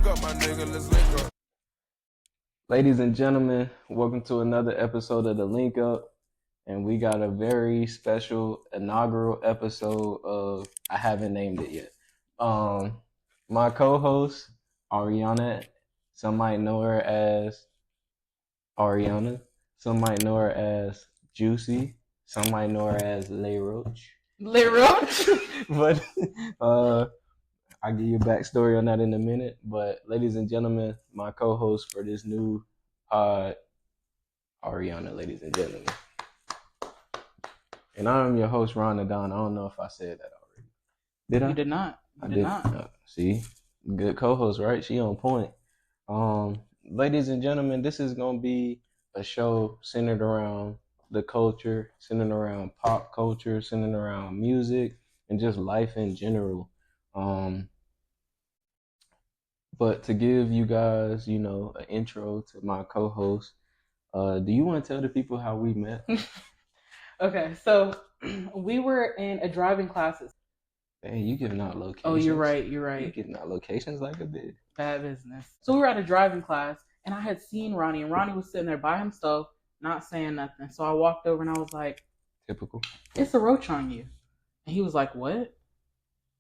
up, my nigga, let's link up. Ladies and gentlemen, welcome to another episode of The Link Up. And we got a very special inaugural episode of I haven't named it yet. My co-host, Ariana, some might know her as Ariana, some might know her as Juicy, some might know her as Le Roach. Le Roach? But I'll give you a backstory on that in a minute. But ladies and gentlemen, my co-host for this new pod, Ariana, ladies and gentlemen. And I'm your host, Ron Adon. I don't know if I said that already. Did I? You did not. I did not. See? Good co-host, right? She on point. Ladies and gentlemen, this is going to be a show centered around the culture, centered around pop culture, centered around music, and just life in general. But to give you guys, an intro to my co-host, do you want to tell the people how we met? Okay, so we were in a driving classes. Hey, you giving out locations. Oh, you're right. You giving out locations like a bitch. Bad business. So we were at a driving class, and I had seen Ronnie, and Ronnie was sitting there by himself, not saying nothing. So I walked over, and I was like, typical. It's a roach on you. And he was like, what?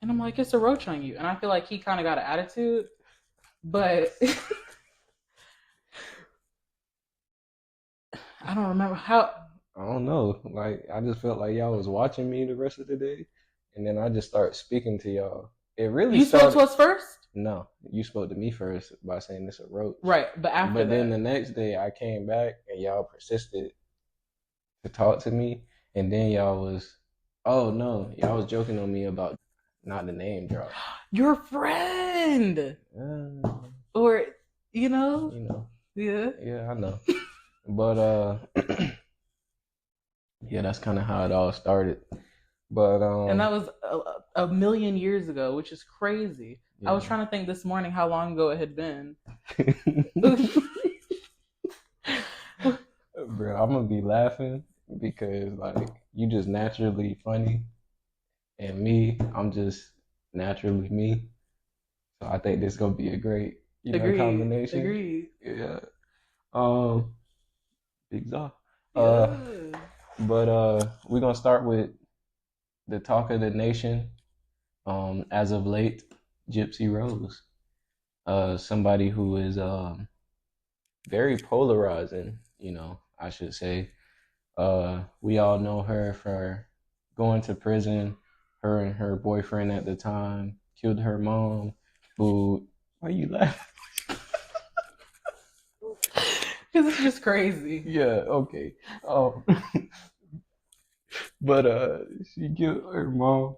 And I'm like, it's a roach on you. And I feel like he kind of got an attitude, but I don't remember how. I don't know. Like, I just felt like y'all was watching me the rest of the day, and then I just started speaking to y'all. It really spoke to us first? No, you spoke to me first by saying this a roach. Right, but after that. Then the next day I came back and y'all persisted to talk to me, and then y'all was joking on me about not the name drop. Your friend. Or, Yeah. Yeah, I know. But yeah, that's kind of how it all started. But and that was a million years ago, which is crazy. Yeah. I was trying to think this morning how long ago it had been. Bro, I'm gonna be laughing because like you just naturally funny, and me, I'm just naturally me. So I think this is gonna be a great combination. Agreed. Yeah. Big Zaw. Yeah. But we're gonna start with the talk of the nation. As of late, Gypsy Rose. Somebody who is very polarizing, I should say. We all know her for going to prison. Her and her boyfriend at the time killed her mom. Why are you laughing? Because it's just crazy. Yeah, okay. But she killed her mom.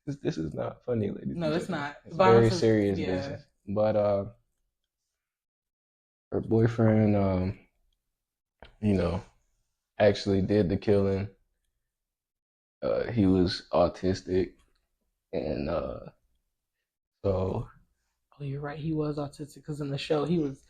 This is not funny, ladies. No, it's not. It's very serious business. But her boyfriend, actually did the killing. He was autistic, and so. Oh, you're right. He was autistic because in the show he was.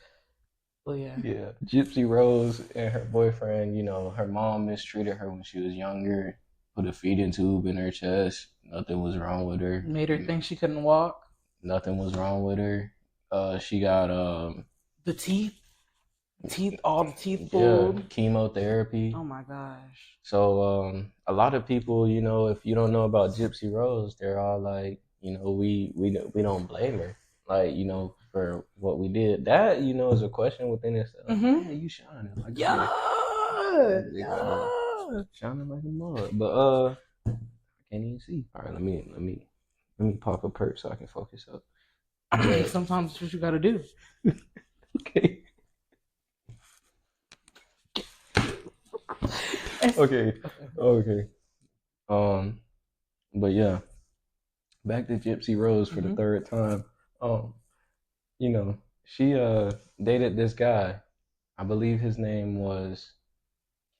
Well, yeah. Yeah, Gypsy Rose and her boyfriend. Her mom mistreated her when she was younger. Put a feeding tube in her chest. Nothing was wrong with her. Made her think she couldn't walk. Nothing was wrong with her. She got the teeth, all the teeth pulled. Yeah, chemotherapy. Oh my gosh. So a lot of people, if you don't know about Gypsy Rose, they're all like, we don't blame her, like, for what we did. That is a question within itself. Mm-hmm. Yeah, you shining like shining like a mug. But I can't even see. All right, let me pop a perk so I can focus up. Sometimes it's what you gotta do. Okay. Okay. But yeah, back to Gypsy Rose for the third time. She dated this guy. I believe his name was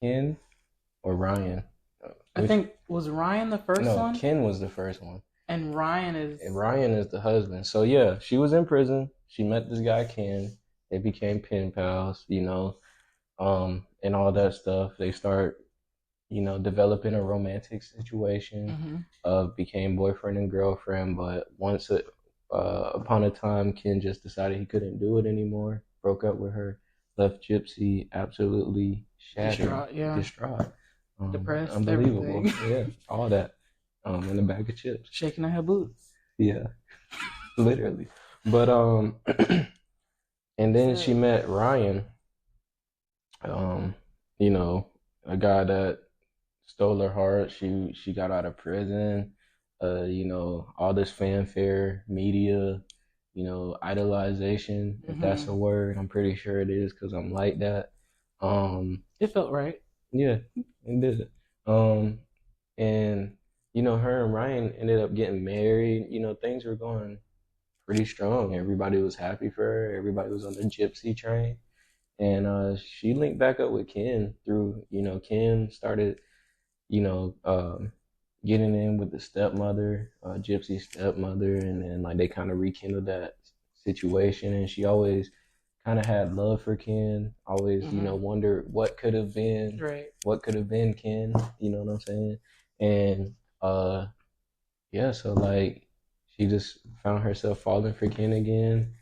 Ken or Ryan. I think was Ryan the first one? No, Ken was the first one. And Ryan is the husband. So yeah, she was in prison. She met this guy Ken. They became pen pals, and all that stuff. They start, developing a romantic situation. Became boyfriend and girlfriend. But once Upon a time, Ken just decided he couldn't do it anymore, broke up with her, left Gypsy absolutely shattered, Distraught, yeah. distraught, Depressed, unbelievable. everything. Yeah, all that, in a bag of chips. Shaking her boots. Yeah, literally. But and then she So, met Ryan, um, you know, a guy that stole her heart. She got out of prison. All this fanfare, media, idolization, if that's a word. I'm pretty sure it is because I'm like that. it felt right. Yeah, it did. Um, and her and Ryan ended up getting married. Things were going pretty strong. Everybody was happy for her. Everybody was on the Gypsy train. And she linked back up with Ken through, Ken started you know, getting in with the stepmother, Gypsy's stepmother, and then like they kind of rekindled that situation. And she always kind of had love for Ken. Always, wondered Right. what could have been Ken. You know what I'm saying? And uh, yeah, so like she just found herself falling for Ken again.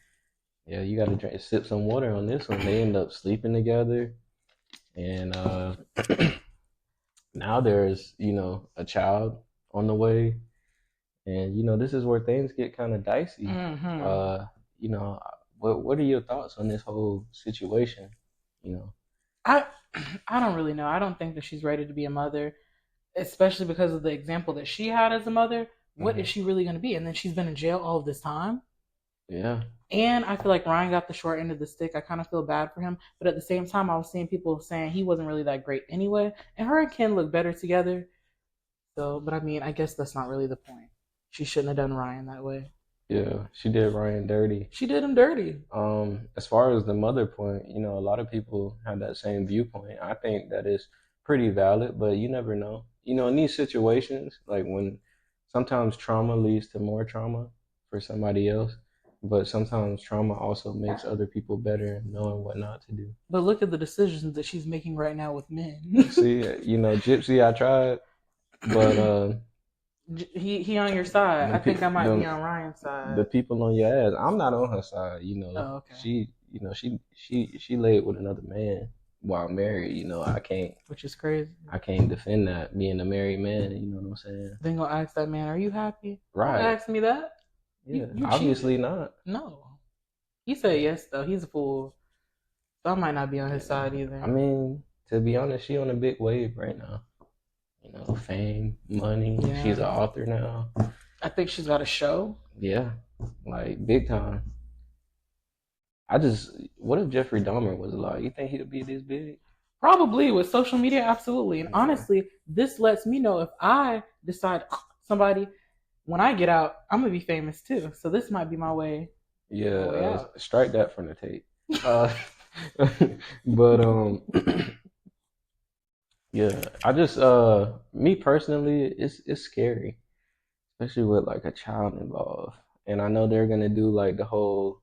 Yeah, you got to sip some water on this one. They end up sleeping together, and now there's a child on the way, and this is where things get kind of dicey. Mm-hmm. uh you know what are your thoughts on this whole situation? you know I I don't really know. I don't think that she's ready to be a mother, especially because of the example that she had as a mother. What is hmm she really going to be? And then she's been in jail all of this time. yeah, And I feel like Ryan got the short end of the stick. I kind of feel bad for him. But at the same time, I was seeing people saying he wasn't really that great anyway. And her and Ken look better together. So, but I mean, I guess that's not really the point. She shouldn't have done Ryan that way. yeah, she did Ryan dirty. She did him dirty. As far as the mother point, a lot of people have that same viewpoint. I think that is pretty valid, but you never know. In these situations, like when sometimes trauma leads to more trauma for somebody else, but sometimes trauma also makes other people better in knowing what not to do. But look at the decisions that she's making right now with men. See, Gypsy, I tried, but he on your side. them, I think I might be them on Ryan's the side. people on your ass. I'm not on her side. Oh, okay. She laid with another man while married. Which is crazy. I can't defend that being a married man. You know what I'm saying? Then gonna ask that man, "Are you happy?" Don't Right? ask me that. Yeah. You Obviously cheated. not. No. He said yes though. He's a fool. So I might not be on his Yeah. side I either. mean, to be honest, she on a big wave right now. Fame, money. She's an Yeah. author now. I think she's got a show. Yeah, like big time. What if Jeffrey Dahmer was alive? You think he'd be this big? Probably with social media, absolutely. And Yeah. honestly, this lets me know if I decide somebody when I get out, I'm gonna be famous too. So this might be Yeah, my way out. strike that from the tape. Uh, but yeah, I just me personally, it's scary, especially with like a child involved. And I know they're gonna do like the whole,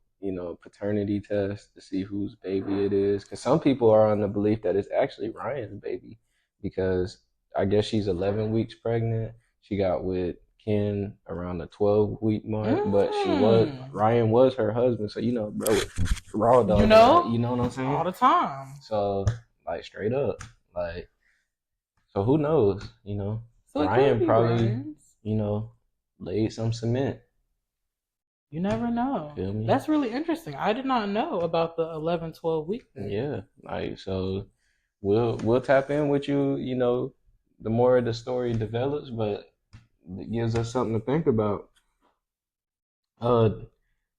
paternity test to see whose baby it is. Because some people are on the belief that it's actually Ryan's baby, because I guess she's 11 weeks pregnant. She got with Ken around the 12-week mark, but Mm. Ryan was her husband, so bro, raw You dog that. know, You know what I'm all saying? the time. So like straight up, like so who knows? So it could Ryan be probably Ryan's. laid some cement. You never know. Feel me? That's really interesting. I did not know about the 11, 12 week thing. Yeah, like so we'll tap in with you, the more the story develops, but it gives us something to think about. Uh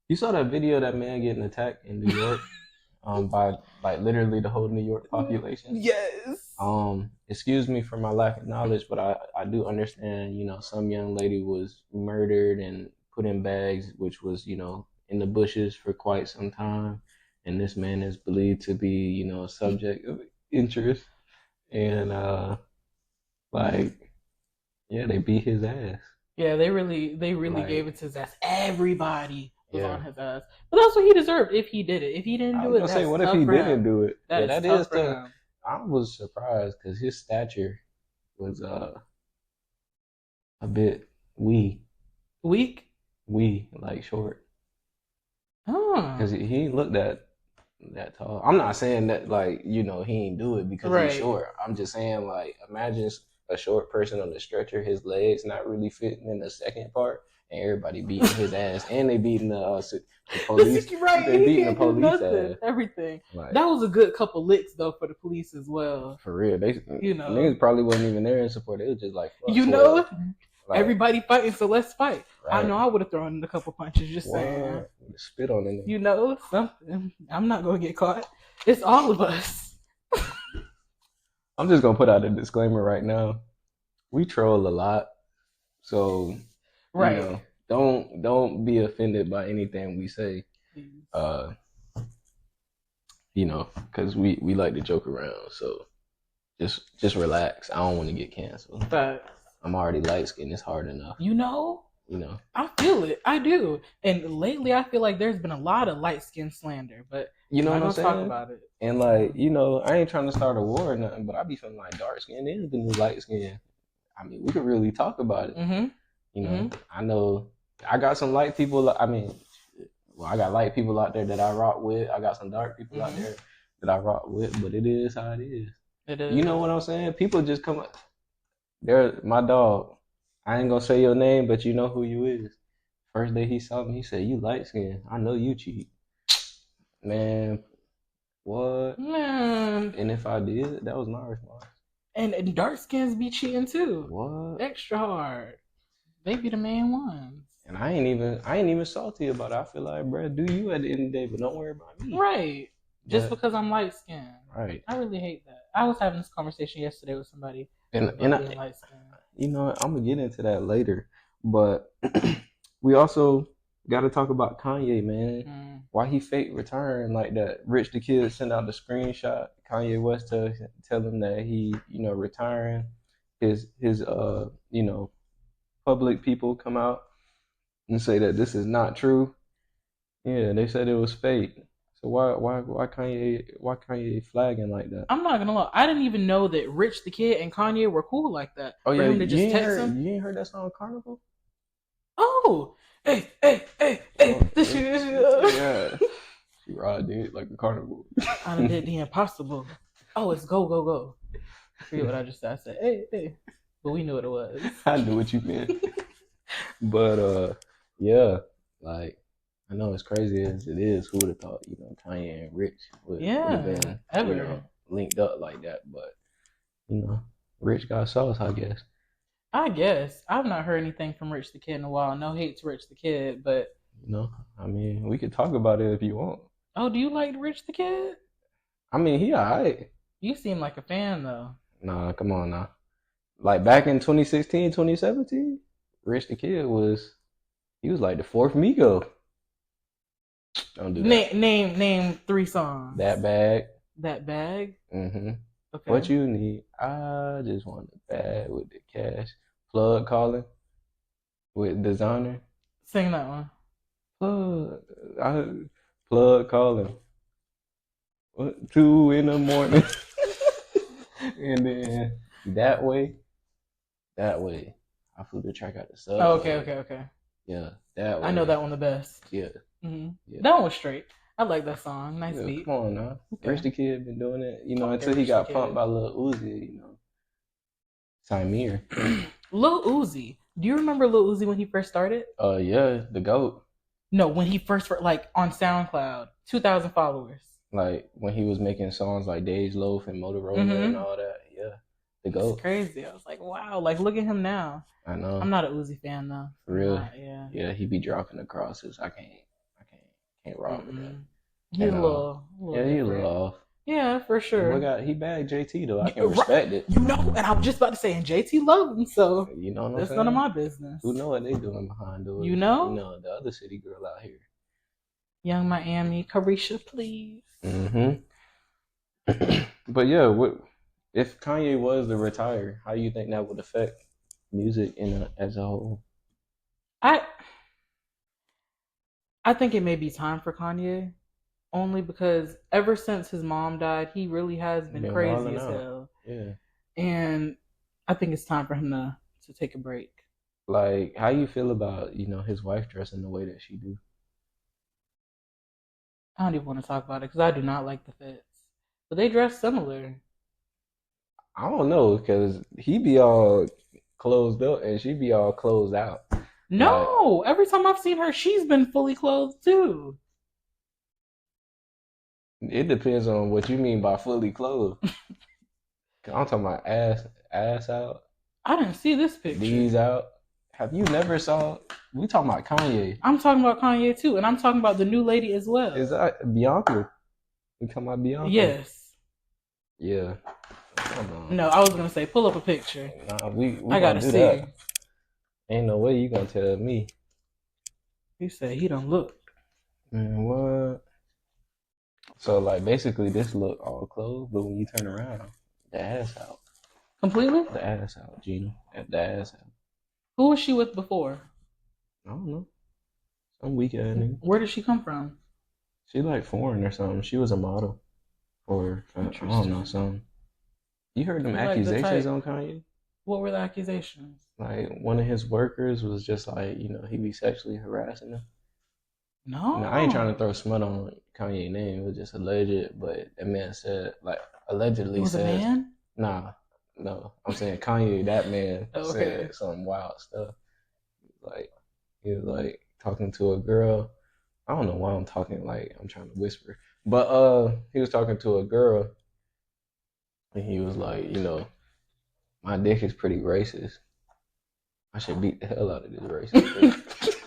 you saw that video of that man getting attacked in New York by like literally the whole New York population. Yes. Excuse me for my lack of knowledge, but I do understand, some young lady was murdered and put in bags, which was, in the bushes for quite some time. And this man is believed to be, a subject of interest. And like, yeah, they beat his ass. Yeah, they really gave Like, it to his ass. Everybody was yeah. on his ass. But that's what he deserved if he did it. If he didn't I do was it, gonna say, that's what if tough he for didn't him. do it? That Yeah, is that tough is for tough. him. I was surprised because his stature was a bit weak. Weak? We like short Oh, because he ain't looked that tall. I'm not saying that like he ain't do it because he's right. short. I'm just saying like imagine a short person on the stretcher, his legs not really fitting in the second part, and everybody beating his ass, and they beating the The police. secret, right? They And he beating the can't do police nothing. ass. Everything. Like That was a good couple licks though for the police as well. for real, they You know. niggas probably wasn't even there in support. They was just like fuck You 12. know, Like everybody fighting, so let's fight. I right, know I would have thrown in a couple punches. Just saying. what spit on the nigga. You know something. I'm not gonna get caught. It's all of us. I'm just gonna put out a disclaimer right now. We troll a lot, so you Right. know, don't be offended by anything we say. Uh, because we like to joke around. So just relax. I don't want to get canceled. But I'm already light skinned. It's hard enough. you know, You know. I feel it. I do. And lately, I feel like there's been a lot of light skin slander, but You I'm know not what I'm gonna talk saying? about it. And like, I ain't trying to start a war or nothing, but I be feeling like dark skin is the new light skin. I mean, we could really talk about it. Mm-hmm. I know I got some light people. I mean, well, I got light people out there that I rock with. I got some dark people out there that I rock with, but it is how it is. It is. You know what I'm saying? People just come up. There, my dog. I ain't gonna say your name, but you know who you is. First day he saw me, he said, "You light skin. I know you cheat." Man, what? Man. And if I did, that was my response. And dark skins be cheating too. What? Extra hard. They be the main ones. And I ain't even salty about it. I feel like, bro, do you at the end of the day, but don't worry about me. Right. Just But because I'm light skinned. right. I really hate that. I was having this conversation yesterday with somebody And about being light skinned. I'm gonna get into that later. But we also got to talk about Kanye, man. Why he fake return like that? Rich the Kid sent out the screenshot. Kanye West tell him that he retiring. His public people come out and say that this is not true. Yeah, they said it was fake. So why Kanye flagging like that? I'm not gonna lie. I didn't even know that Rich the Kid and Kanye were cool like that. Oh For yeah, him to just text him. you ain't heard that song Carnival? Oh, hey, this shit. Yeah, she ride it like a carnival. I done did the impossible. Oh, it's go go go. I forget what I just said. I said hey, but we knew what it was. I knew what you meant. But yeah, like I know it's crazy as it is. Who would have thought, Kanye and Rich would have been, ever. linked up like that? But Rich got sauce, I guess. I guess I've not heard anything from Rich the Kid in a while. No hate to Rich the Kid, but I mean, we could talk about it if you want. oh, do you like Rich the Kid? I mean, he alright. You seem like a fan though. Nah, come on now. Like back in 2016, 2017, Rich the Kid he was like the fourth Migo. Don't do that. Name 3 songs. That bag. That bag. Mm-hmm. Okay. What you need? I just want the bag with the cash. Plug calling with designer. Sing that one. Plug calling. 2 in the morning. And then that way. I flew the track out the sub. Oh, okay. Yeah, that way. I know that one the best. Yeah. Yeah. That one was straight. I like that song. Nice beat. Come on now. Okay. Rich the Kid been doing it, until he got pumped by Lil Uzi, Samir. Lil Uzi. Do you remember Lil Uzi when he first started? Yeah, the GOAT. No, when he first like on SoundCloud, 2,000 followers. Like when he was making songs like Days Loaf and Motorola and all that. Yeah, the GOAT. It's crazy. I was like, wow. Like look at him now. I know. I'm not an Uzi fan though. For real. Yeah. Yeah, he be dropping the crosses. I can't rock with that. He's a little yeah, he's a little off. Yeah, for sure. He bagged JT though. I can respect it. And I was just about to say, and JT loved him, so you know what I'm that's saying? none of my business. Who know what they doing behind doors? You know? The other city girl out here. Young Miami, Carisha, please. But yeah, if Kanye was to retire, how do you think that would affect music as a whole? I think it may be time for Kanye, only because ever since his mom died, he really has been crazy as hell. Yeah. And I think it's time for him to take a break. Like, how you feel about, his wife dressing the way that she do? I don't even want to talk about it because I do not like the fits. But they dress similar. I don't know, because he be all closed up and she be all closed out. Like, No, every time I've seen her, she's been fully clothed too. it depends on what you mean by fully clothed. 'Cause I'm talking about ass out, I didn't see this picture. D's out. Have you never saw? We talking about Kanye. I'm talking about Kanye too, and I'm talking about the new lady as Is well. that Bianca? We talking about Bianca? Yes. Yeah. Come on. No, I was gonna say pull up a picture. Nah, we I gonna gotta do see. that. Ain't no way you gonna tell me. He said he don't look Man, what? So like basically this look all clothed, but when you turn around, the ass out. completely. The ass out, Gina. The ass out. Who was she with before? I don't know. Some weak ass nigga. Where did she come from? She like foreign or something. She was a model for I don't know Interesting. something. You heard them She like the accusations type. on Kanye? What were the accusations? Like one of his workers was just like, he be sexually harassing him. Now I ain't trying to No, throw smut on Kanye name. It was just alleged, but that man said like it allegedly was a says, man. nah, no. I'm saying Kanye, that man Okay. said some wild stuff. Like he was like talking to a girl. I don't know why I'm talking like I'm trying to whisper. But he was talking to a girl and he was like, my dick is pretty racist. I should beat the hell out of this racist bitch.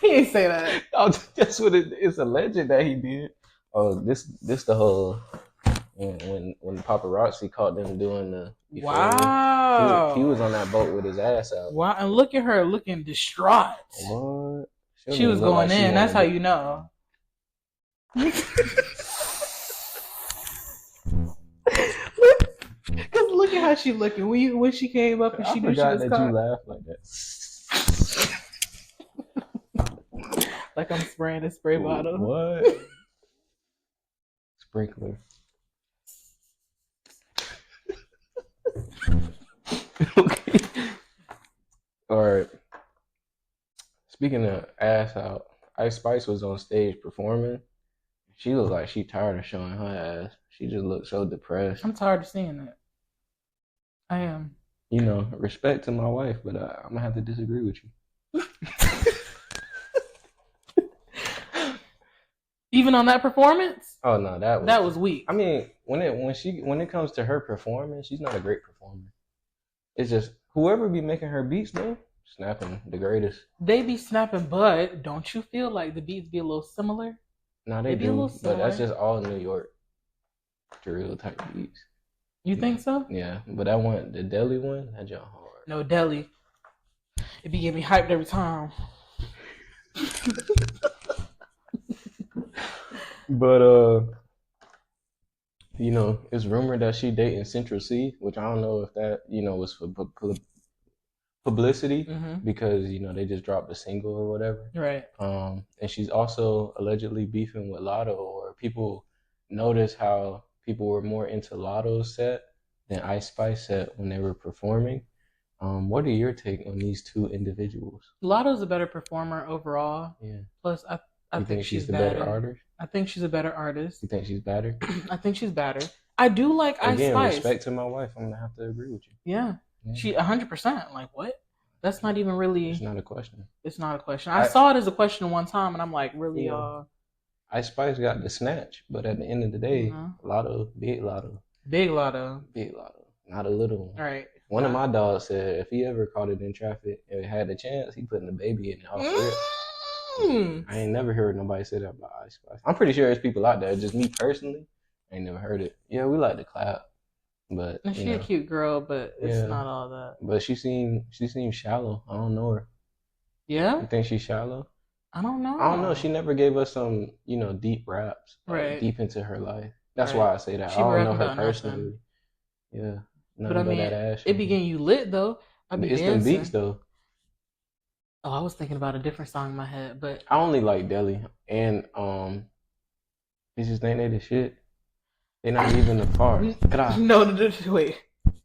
He ain't say that. Oh, that's what it's alleged that he did. Oh, this the whole when the paparazzi caught them doing the, you feel me? He was Wow. on that boat with his ass out. Wow. And look at her looking distraught. What? She don't She was even look like going she in. That's wanted how it. you know. Cause look at how she looking when she came up and I she knew she forgot was that you caught. laugh like that. Like I'm spraying a spray bottle. What? Sprinkler. Okay. All right. Speaking of ass out, Ice Spice was on stage performing. She looked like she tired of showing her ass. She just looked so depressed. I'm tired of seeing it. I am. Respect to my wife, but I'm gonna have to disagree with you. Even on that performance, Oh no, that was. that was weak. I mean, when it comes to her performing, she's not a great performer. It's just whoever be making her beats though, snapping the greatest. They be snapping, but don't you feel like the beats be a little similar? Now They they be a little do, but that's similar. just all New York drill type beats. You think so? Yeah, but that one, the Delhi one, that jump hard. No, Delhi. It be getting me hyped every time. But it's rumored that she dating Central C, which I don't know if that was for publicity Mm-hmm. because they just dropped a single or whatever. Right. And she's also allegedly beefing with Latto, or people notice how people were more into Latto's set than Ice Spice set when they were performing. What are your take on these two individuals? Latto's a better performer overall. Yeah. Plus, I You think think she's she's the better better. artist? I think she's a better artist. You think she's better? I think she's better. I do like Ice Again, Spice. respect to my wife. I'm gonna have to agree with you. Yeah. Yeah. She 100%. Like what? That's not even really. It's not a question. It's not a question. I saw it as a question one time, and I'm like, really, Ice Spice got the snatch, but at the end of the day, Latto, big Latto, big Latto, not a little one. All right. One of my dogs said if he ever caught it in traffic and had the chance, he putting the baby in it off rip. I ain't never heard nobody say that about Ice Spice. I'm pretty sure there's people out there. Just me personally, I ain't never heard it. Yeah, we like to clap, but And she a cute girl, but it's not all that. But she seems shallow. I don't know her. Yeah. You think she's shallow? I don't know. I don't know. She never gave us some, deep raps, right? Deep into her life. That's why I say that. She I don't know her about personally. Nothing. Yeah, but I mean, that ass. it be getting you lit though. I be it's dancing. them beats though. Oh, I was thinking about a different song in my head, but I only like Delhi, and they just think they the shit. They not even the fart. No, wait.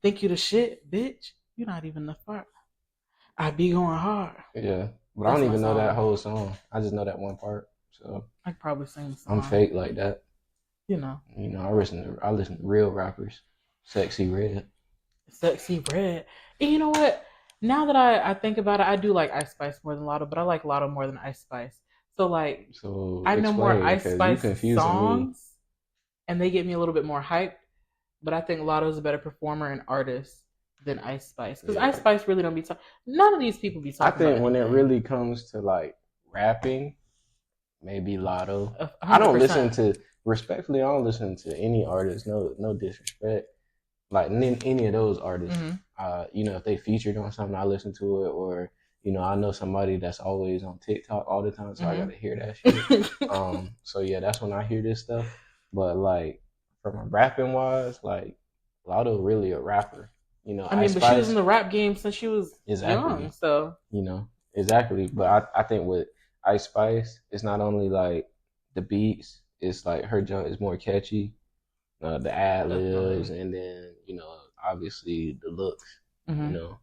Think you the shit, bitch? You're not even the fart. I be going hard. Yeah, but I That's don't my even know that song. whole song. I just know that one part. So I could probably sing the I'm song. fake like that. You know, I listen to real rappers. Sexy Red. Sexy Red. And you know what? Now that I think about it, I do like Ice Spice more than Lotto, but I like Lotto more than Ice Spice. So like So I know more explain, Ice cause you Spice confusing me. songs, and they get me a little bit more hyped. But I think Lotto's a better performer and artist than Ice Spice because Ice Yeah, Spice really don't be talking. None of these people be I talking about think when it anything. really comes to like rapping, maybe Lotto. A I hundred don't listen percent. to respectfully. I don't listen to any artist. No, no disrespect. Like any of those artists. Mm-hmm. If they featured on something, I listen to it, or I know somebody that's always on TikTok all the time, so I got to hear that shit. Mm-hmm. So yeah, that's when I hear this stuff. But like from a rapping wise, like Lotto really a rapper. I Ice mean, but she was in Spice, the rap game since she was young, exactly. so Exactly. But I think with Ice Spice, it's not only like the beats, it's like her jump is more catchy, the ad libs, definitely. and then obviously the looks. You Mm-hmm. know,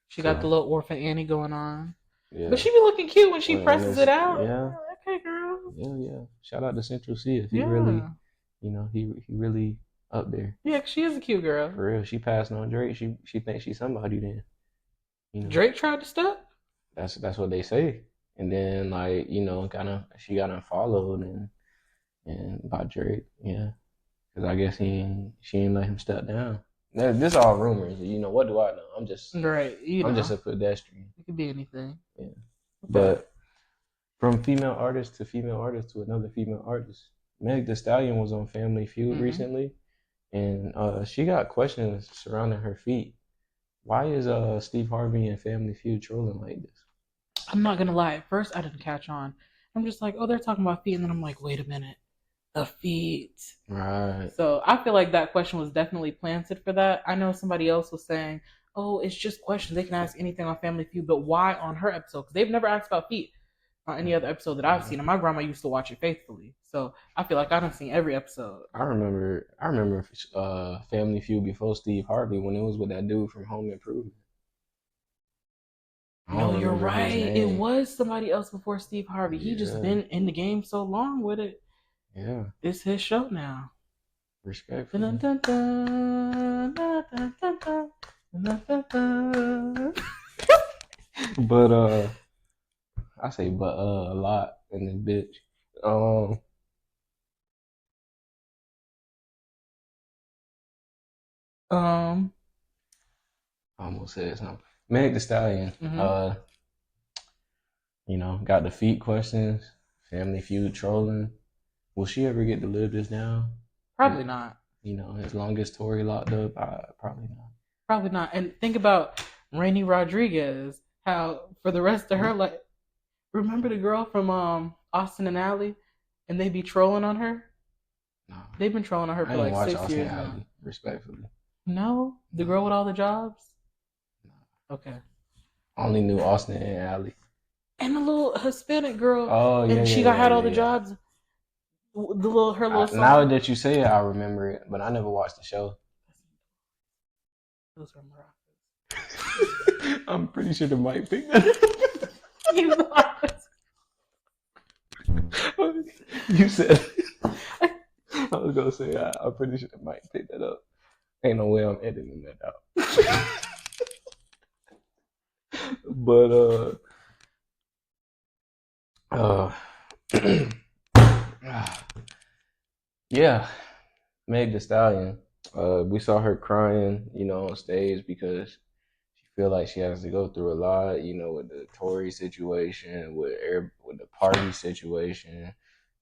She got the so little orphan Annie going on, but yeah. she be looking cute when she When presses it it's out. yeah, Okay, girl. yeah. Shout out to Central C if he really, Yeah, he really up there. yeah. She is a cute girl. For real, she passing on Drake. She thinks she's somebody. Then you know Drake tried to step. that's what they say. And then like kind of she got unfollowed and by Drake. Yeah, because I guess she ain't let him step down. Now, this all rumors. What do I know? Right, I'm just a pedestrian. it could be anything. Yeah, Okay. but from female artist to female artist to another female artist. Meg Thee Stallion was on Family Feud Mm-hmm. recently, and she got questions surrounding her feet. Why is Steve Harvey and Family Feud trolling like this? I'm not gonna lie. At first, I didn't catch on. I'm just like, oh, they're talking about feet, and then I'm like, wait a minute, the feet. Right. So I feel like that question was definitely planted for that. I know somebody else was saying, oh, it's just questions. They can ask anything on Family Feud, but why on her episode? Because they've never asked about feet on any other episode that I've Yeah. seen. And my grandma used to watch it faithfully. So I feel like I done seen every episode. I remember Family Feud before Steve Harvey when it was with that dude from Home Improvement. I No, don't you're remember his right. It name. was somebody else before Steve Harvey. He just Yeah, been in the game so long with it. yeah. It's his show now. Dun, Respectfully. dun, dun, dun, dun, dun, dun, dun, dun, dun. But I say but a lot in this bitch. Um Um, I almost said something. Meg Thee Stallion, mhm. got the feet questions, Family Feud trolling. Will she ever get to live this down? Probably not. As long as Tori locked up, probably not. Probably not. And think about Rainy Rodriguez. How for the rest of her life, remember the girl from Austin and Alley, and they be trolling on her. No. They've been trolling on her I for ain't like watch six Austin years now. Alley, respectfully. No, the No, girl with all the jobs. no. Okay. I only knew Austin and Alley. And the little Hispanic girl, Oh yeah, and yeah, she got yeah, had all yeah, the yeah. jobs. The little her little Now song. that you say it, I remember it, but I never watched the show. Those were maracas. I'm pretty sure the mic picked that You up. You said I was gonna say I'm pretty sure the mic picked that up. Ain't no way I'm editing that out. But uh yeah, Meg Thee Stallion. We saw her crying, on stage because she feel like she has to go through a lot, with the Tory situation, with the party situation,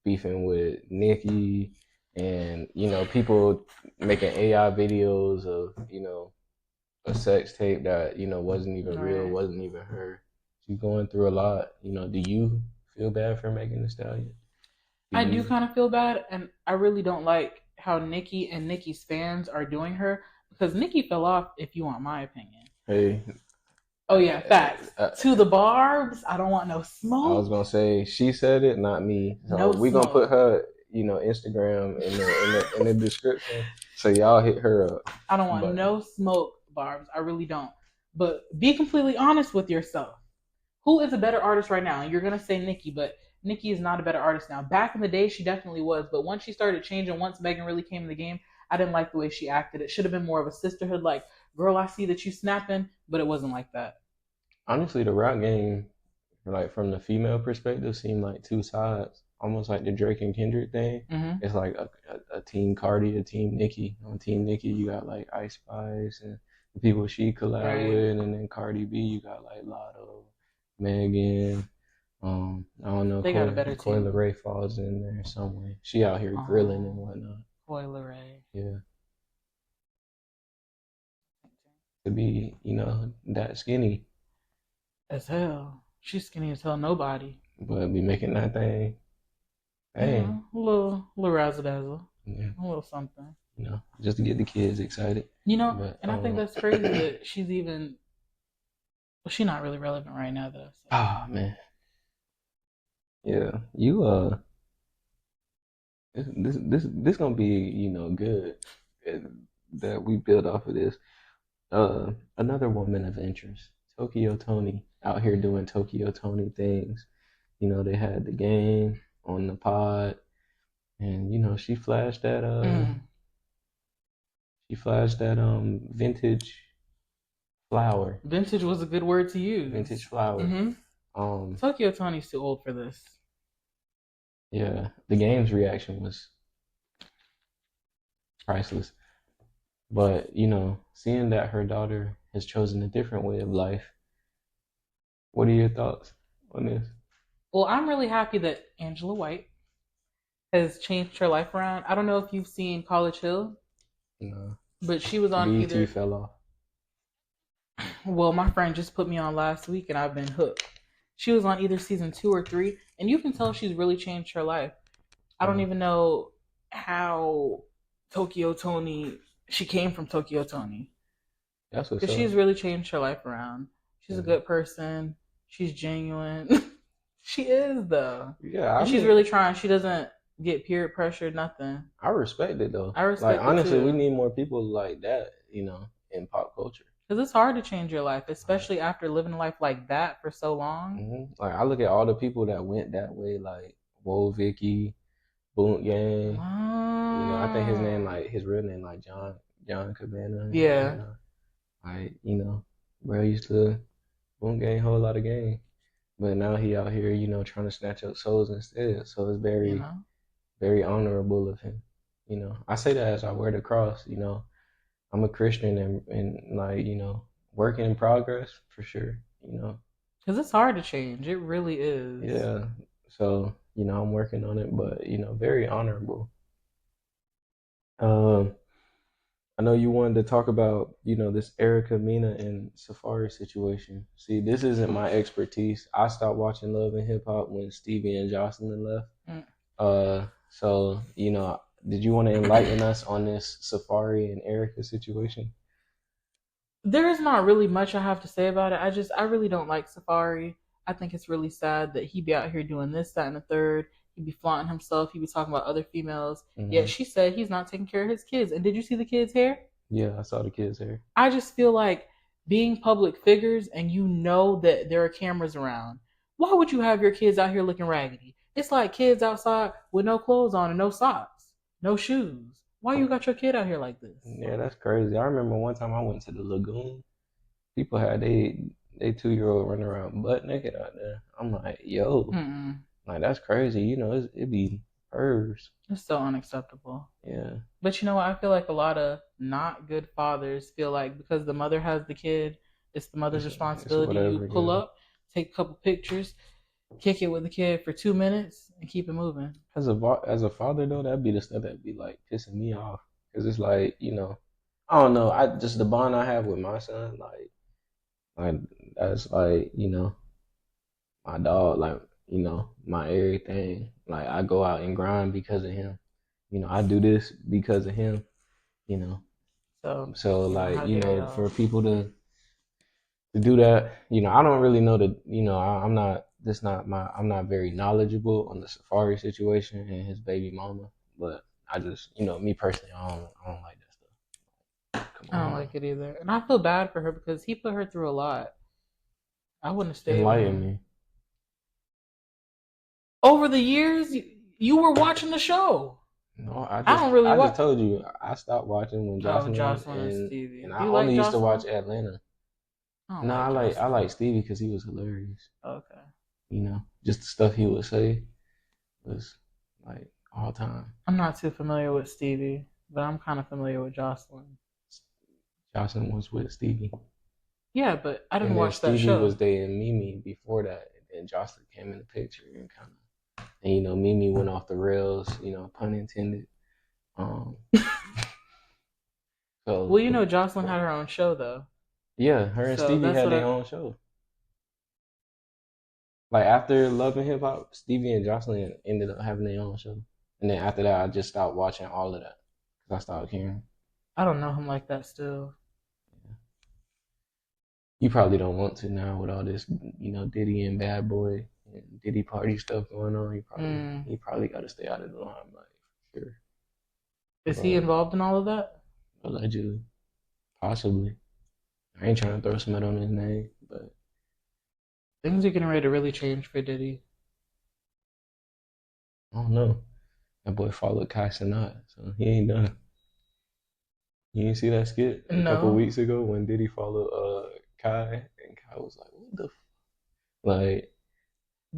beefing with Nicki, and people making AI videos of a sex tape that wasn't even real, right. wasn't even her. She's going through a lot. Do you feel bad for Megan Thee Stallion? Do I do you? kind of feel bad, and I really don't like how Nikki and Nikki's fans are doing her because Nikki fell off. If you want my opinion. Hey, Oh yeah, facts. uh, To the barbs. I don't want no I was smoke. gonna say she said it, not me. So No we gonna put smoke. her, Instagram in the description, so y'all hit her up. I don't want But no smoke, barbs. I really don't. But be completely honest with yourself. Who is a better artist right now? And you're gonna say Nicki, but Nicki is not a better artist now. Back in the day, she definitely was, but once she started changing, once Megan really came in the game, I didn't like the way she acted. It should have been more of a sisterhood, like, girl, I see that you snapping, but it wasn't like that. Honestly, the rap game, like from the female perspective, seemed like two sides, almost like the Drake and Kendrick thing. Mm-hmm. It's like a team Cardi, a team Nicki. On team Nicki, you got like Ice Spice and the people she collab Right. with, and then Cardi B, you got like Latto, Megan. I don't know, They got a better Coil team. Ray falls in there somewhere. She out here grilling and Oh, whatnot. Coil Ray. Yeah, to be that skinny, As hell. She's skinny as hell. Nobody. but be making that thing. Hey, A little razzle dazzle. yeah, A little something. just to get the kids excited. But And I think that's crazy that she's even. Well, she's not really relevant right now, though. So. ah man, yeah, you this gonna be good uh, that we build off of this. Another woman of interest, Tokyo Tony, out here doing Tokyo Tony things. They had the game on the pod, and Mm. she flashed that vintage flower, Vintage was a good word to vintage use. flower. Mm-hmm. Um, Tokyo Tony's too old for this. yeah, the game's reaction was priceless. But seeing that her daughter has chosen a different way of life, what are your thoughts on this? Well, I'm really happy that Angela White has changed her life around. I don't know if you've seen College Hill, You know, but she was on BET either. fell off. Well, my friend just put me on last week, and I've been hooked. She was on either season 2 or 3, and you can tell she's really changed her life. I don't Uh, even know how Tokyo Tony. She came from Tokyo Tony that's what's because up. she's really changed her life around. She's a Yeah, good person. She's genuine. She is though, yeah. I and she's mean, really trying. She doesn't get peer pressured. Nothing. I respect it though. I Like respect it honestly, we too. need more people like that. In pop culture. Because it's hard to change your life, Like, especially after living a life like that for so long. like I look at all the people that went that way, like Woe Vicky, Boot Gang. I think his name, Oh. like his real name, like John Cabana and Yeah, whatnot. Like, bro used to Boot Gang whole lot of game, but now he out here, trying to snatch up souls instead. So it's you very, know. very honorable of him. I say that as I wear the cross. I'm a Christian and like, working in progress for sure. Because it's hard to change. It really is. Yeah. So, I'm working on it, but very honorable. Um, I know you wanted to talk about, this Erica Mena and Safari situation. See, this isn't my expertise. I stopped watching Love and Hip Hop when Stevie and Jocelyn left. Mm. So, did you want to enlighten us on this Safari and Erica situation? There is not really much I have to say about it. I really don't like Safari. I think it's really sad that he be out here doing this, that, and the third. He be flaunting himself. He be talking about other females. Yet Hmm. she said he's not taking care of his kids. And did you see the kids' hair? Yeah, I saw the kids here. I just feel like being public figures and you know that there are cameras around. Why would you have your kids out here looking raggedy? It's like kids outside with no clothes on and no socks, no shoes. Why you got your kid out here like this? Yeah, that's crazy. I remember one time I went to the lagoon. People had they 2-year-old running around butt naked out there. I'm like, yo, Mm-mm. like that's crazy. It be pervs. It's so unacceptable. Yeah, But you know what? I feel like a lot of not good fathers feel like because the mother has the kid, it's the mother's it's responsibility. You whatever. pull Yeah. up, take a couple pictures, kick it with the kid for 2 minutes, and keep it moving. As a father though, that'd be the stuff that'd be like pissing me off because it's like I don't know. I just the bond I have with my son, like that's like my dog, like my everything. Like I go out and grind because of him. I do this because of him. You know, So, so like how dare for y'all? people to do that, I don't really know that. I'm not. This not my. I'm not very knowledgeable on the Safari situation and his baby mama, but I just me personally, I don't like that stuff. Come I don't on, like it either, and I feel bad for her because he put her through a lot. I wouldn't have stayed with enlighten him. me. Over the years, you were watching the show. No, I don't really I just watch. told you I stopped watching when Oh, Jocelyn Jocelyn and Stevie. and Do I you like only used to watch Jocelyn? Atlanta. I don't No, like I Jocelyn. like Stevie because he was hilarious. Okay. You know, just the stuff he would say was like all time. I'm not too familiar with Stevie, but I'm kind of familiar with Jocelyn. Jocelyn was with Stevie, Yeah, but I didn't and then watch that Stevie show. was dating Mimi before that, and then Jocelyn came in the picture and kind of, and you know, Mimi went off the rails. You know, pun intended. Um, Well, so you know, Jocelyn had her own show though, yeah, her and so Stevie that's had what their I. own show. Like after Love and Hip Hop, Stevie and Jocelyn ended up having their own show, and then after that, I just stopped watching all of that because I stopped caring. I don't know him like that still. You probably don't want to now with all this, you know, Diddy and Bad Boy and Diddy party stuff going on. Mm. You probably got to stay out of the limelight, sure. Is he But involved in all of that? allegedly, possibly, I ain't trying to throw some on his name, but Things are getting ready to really change for Diddy. I don't know. That boy followed Kai Cenat, so he ain't done. You didn't see that skit a couple No. weeks ago when Diddy followed Kai, and Kai was like, "What the like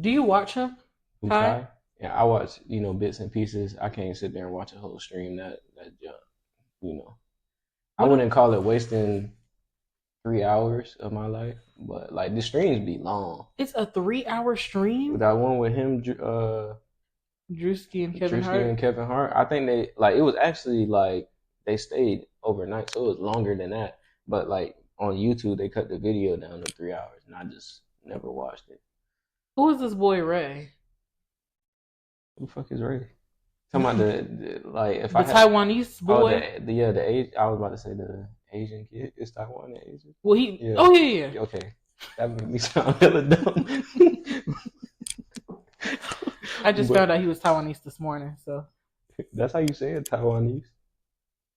Do you watch him, who Kai? Kai?" Yeah, I watch bits and pieces. I can't sit there and watch a whole stream that junk. You know, I What? wouldn't call it wasting 3 hours of my life, but like the streams be long. It's a 3 hour stream. That one with him, Drewski and Kevin Drewski Hart. and Kevin Hart. I think they like it was actually like they stayed overnight, so it was longer than that. But like on YouTube, they cut the video down to 3 hours, and I just never watched it. Who is this boy Ray? Who the fuck is Ray? Talking about the like if I The had Taiwanese oh boy. the yeah the age I was about to say the Asian kid is Taiwan the Asian Well, he. yeah Oh yeah, yeah. okay that made me sound hella dumb. I just But found out he was Taiwanese this morning. So, that's how you say it, Taiwanese.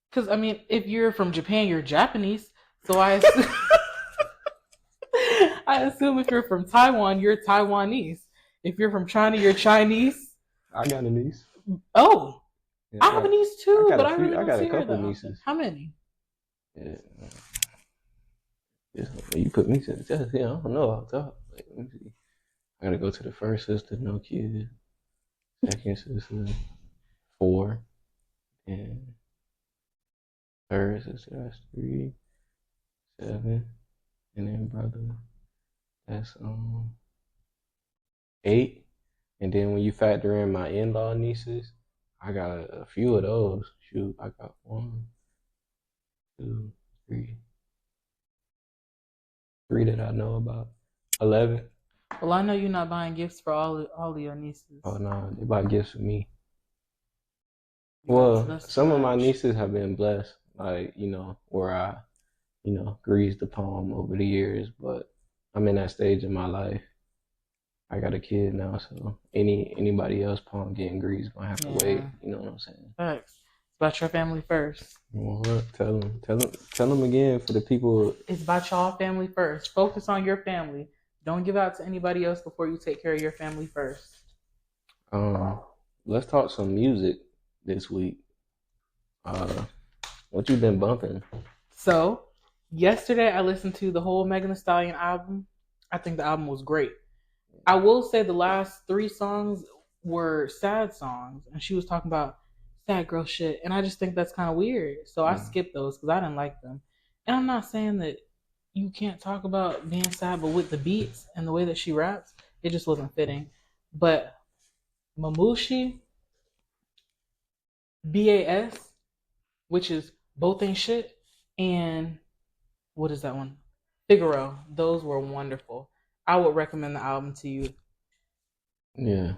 because I mean, if you're from Japan, you're Japanese. So I assume, I assume if you're from Taiwan, you're Taiwanese. If you're from China, you're Chinese. I got a niece. Oh, Yeah, I have a niece too, but I really I don't got a see her couple that often. nieces. How many? Yeah, you put me to the test. Yeah, I don't know. I'll talk. Like, let me see. I gotta go to the first sister, no kid. Second sister, 4, and third sister, that's 3, 7, and then brother, that's 8. And then when you factor in my in-law nieces, I got a few of those. Shoot, I got 1, 2, 3, 3 that I know about. 11. Well, I know you're not buying gifts for all of your Oh nieces. no, they buy gifts for me. Well, That's too some of my much. nieces have been blessed, like where I greased the palm over the years. But I'm in that stage in my life. I got a kid now, so anybody else palm getting greased gonna have to wait. Yeah, You know what I'm saying? facts. It's about your family first. What? Tell them again for the people. It's about y'all family first. Focus on your family. Don't give out to anybody else before you take care of your family first. Um, let's talk some music this week. Uh, what you been bumping? So, yesterday I listened to the whole Megan Thee Stallion album. I think the album was great. I will say the last 3 songs were sad songs, and she was talking about sad girl shit, and I just think that's kind of weird. So I Mm. skipped those because I didn't like them. And I'm not saying that you can't talk about being sad, but with the beats and the way that she raps, it just wasn't fitting. But Mamushi, BAS, which is both ain't shit, and what is that one? Figaro. Those were wonderful. I would recommend the album to you. Yeah,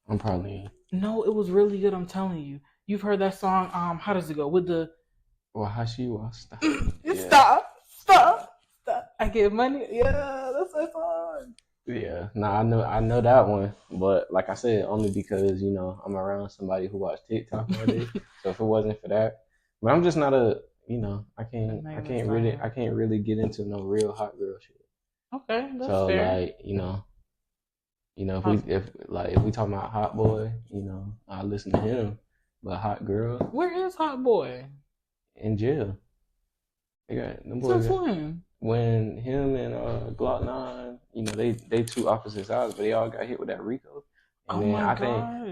I'm probably No, it was really good. I'm telling you. You've heard that song. How does it go? With the Wahashi Wasta. Yeah. stop. I get money. Yeah, that's that song. Yeah, nah, I know that one, but like I said, only because I'm around somebody who watched TikTok all day. So if it wasn't for that, but I'm just not a That name is fire. I can't really get into no real hot girl shit. Okay, that's So fair. like, Hot. if we talking about hot boy, I listen to him. But hot girl Where is Hot Boy? in jail. They got them Since boys when? when him and Glock 9, they two opposite sides, but they all got hit with that Rico. And Oh then my I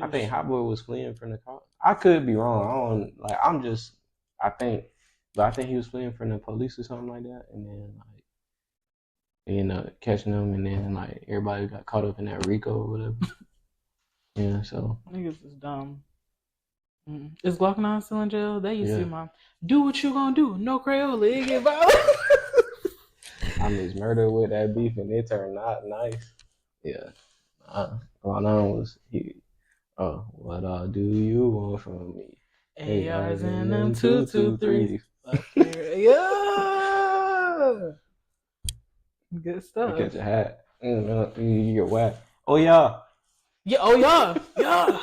think gosh. Hot Boy was fleeing from the cop. I could be wrong. I don't like. I'm just. I think, but I think he was fleeing from the police or something like that. And then like they ended up catching him, and then like everybody got caught up in that Rico or whatever. Yeah. So Niggas is dumb. Is Glock 9 still in jail? They used to yeah, be my do what you gonna do. No Crayola, it get violent. I mixed murder with that beef, and it turned not nice. Yeah. Glock 9 was he. Oh, what do you want from me? ARs ARs and and them them two two two two threes. threes. Fuck yeah. Yeah. Good You stuff. catch a hat. You get whacked. Oh yeah. Yeah, oh yeah. Yeah.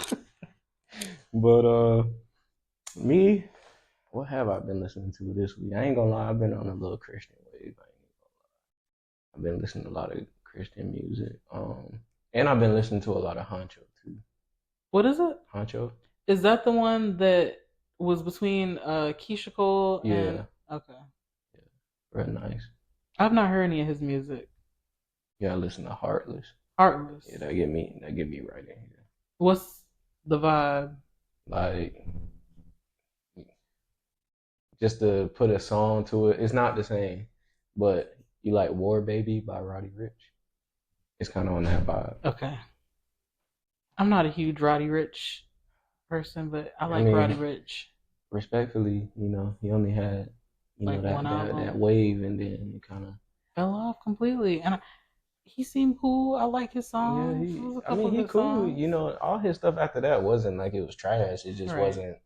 But me, what have I been listening to this week? I ain't gonna lie, I've been on a little Christian wave. I've been listening to a lot of Christian music. And I've been listening to a lot of Honcho too. What is it? Honcho? Is that the one that was between Keisha Cole and Yeah, okay. yeah, real nice. I've not heard any of his music. You gotta listen to Heartless. Yeah, Heartless. that get me right in here. What's the vibe? Like just to put a song to it, it's not the same. But you like War Baby by Roddy Ricch? It's kind of on that vibe. Okay. I'm not a huge Roddy Rich person, but I I like Roddy mean, Rich. respectfully, he only had, Like one that album. wave, and then it kind of, Fell off completely. And he seemed cool. I like his yeah, songs. There was a I mean, couple he good cool. songs. All his stuff after that wasn't like it was trash. It just Right. wasn't.